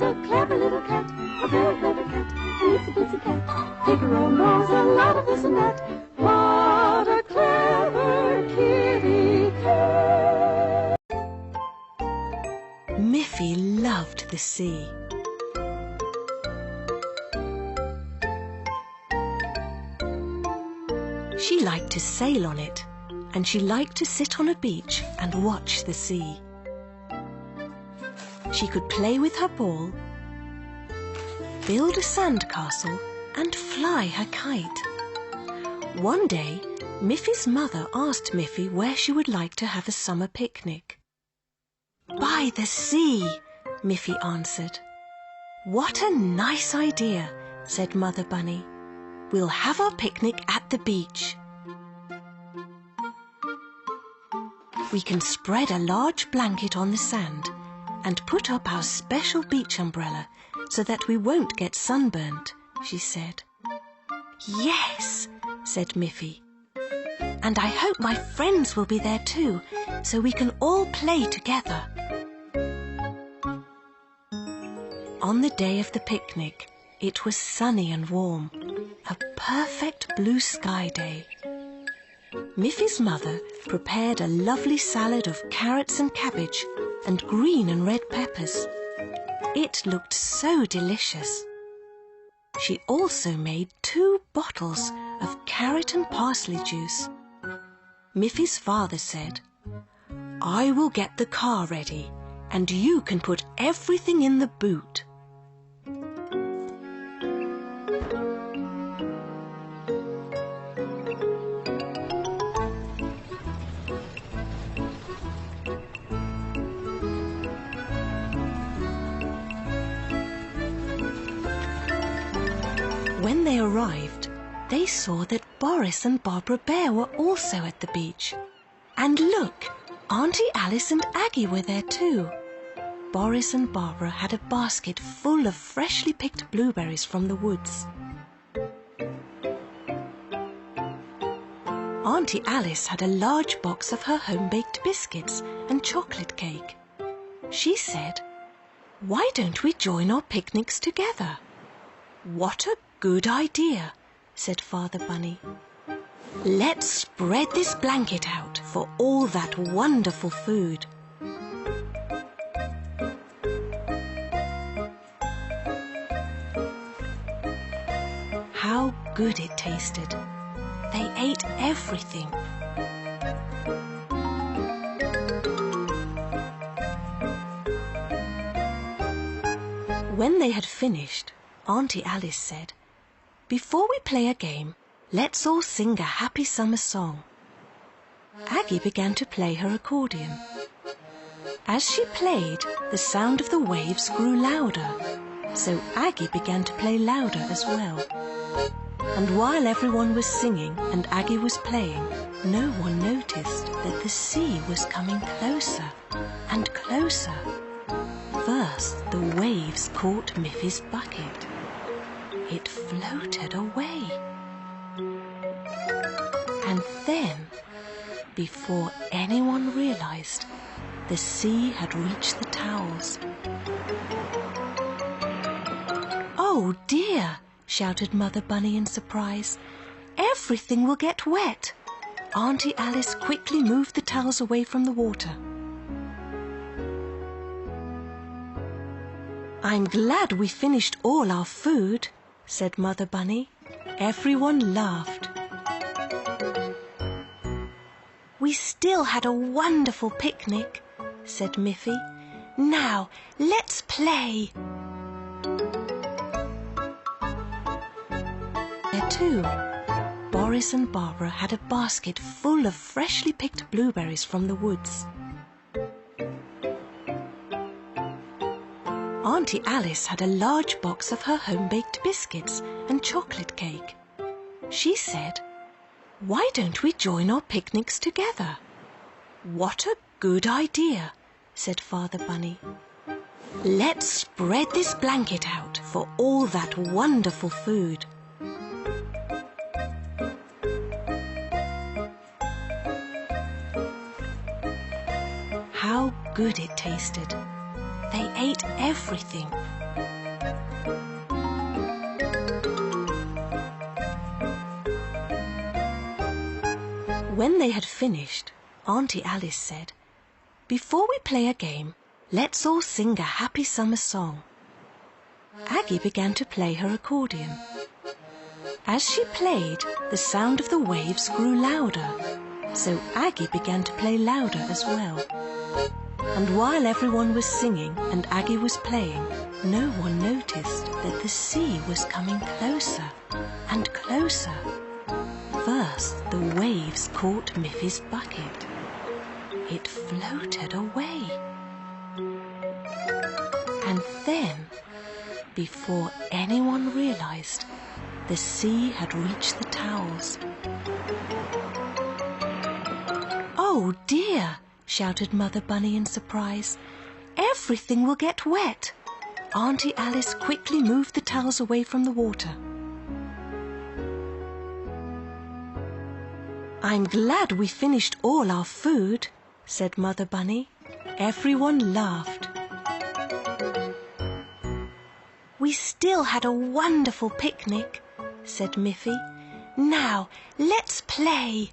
She's a clever little cat, a very clever cat, an itsy-bitsy cat. Figaro knows a lot of this and that. What a clever kitty cat! Miffy loved the sea. She liked to sail on it, and she liked to sit on a beach and watch the sea. She could play with her ball, build a sandcastle, and fly her kite. One day, Miffy's mother asked Miffy where she would like to have a summer picnic. "By the sea," Miffy answered. "What a nice idea," said Mother Bunny. "We'll have our picnic at the beach. We can spread a large blanket on the sand and put up our special beach umbrella so that we won't get sunburnt," she said. "Yes," said Miffy. "And I hope my friends will be there too, so we can all play together." On the day of the picnic, it was sunny and warm, a perfect blue sky day. Miffy's mother prepared a lovely salad of carrots and cabbage and green and red peppers. It looked so delicious. She also made 2 bottles of carrot and parsley juice. Miffy's father said, "I will get the car ready, and you can put everything in the boot." When they arrived, they saw that Boris and Barbara Bear were also at the beach. And look, Auntie Alice and Aggie were there too. Boris and Barbara had a basket full of freshly picked blueberries from the woods. Auntie Alice had a large box of her home-baked biscuits and chocolate cake. She said, "Why don't we join our picnics together?" "What a good idea," said Father Bunny. "Let's spread this blanket out for all that wonderful food." How good it tasted. They ate everything. When they had finished, Auntie Alice said, "Before we play a game, let's all sing a happy summer song." Aggie began to play her accordion. As she played, the sound of the waves grew louder, so Aggie began to play louder as well. And while everyone was singing and Aggie was playing, no one noticed that the sea was coming closer and closer. First, the waves caught Miffy's bucket. It floated away. And then, before anyone realized, the sea had reached the towels. "Oh dear!" shouted Mother Bunny in surprise. "Everything will get wet." Auntie Alice quickly moved the towels away from the water. "I'm glad we finished all our food," said Mother Bunny. Everyone laughed. "We still had a wonderful picnic," said Miffy. "Now, let's play." There too, Boris and Barbara had a basket full of freshly picked blueberries from the woods. Auntie Alice had a large box of her home-baked biscuits and chocolate cake. She said, "Why don't we join our picnics together?" "What a good idea," said Father Bunny. "Let's spread this blanket out for all that wonderful food." How good it tasted. They ate everything. When they had finished, Auntie Alice said, "Before we play a game, let's all sing a happy summer song." Aggie began to play her accordion. As she played, the sound of the waves grew louder, so Aggie began to play louder as well. And while everyone was singing and Aggie was playing, no one noticed that the sea was coming closer and closer. First, the waves caught Miffy's bucket. It floated away. And then, before anyone realized, the sea had reached the towels. "Oh dear!" shouted Mother Bunny in surprise. "Everything will get wet." Auntie Alice quickly moved the towels away from the water. "I'm glad we finished all our food," said Mother Bunny. Everyone laughed. "We still had a wonderful picnic," said Miffy. "Now let's play."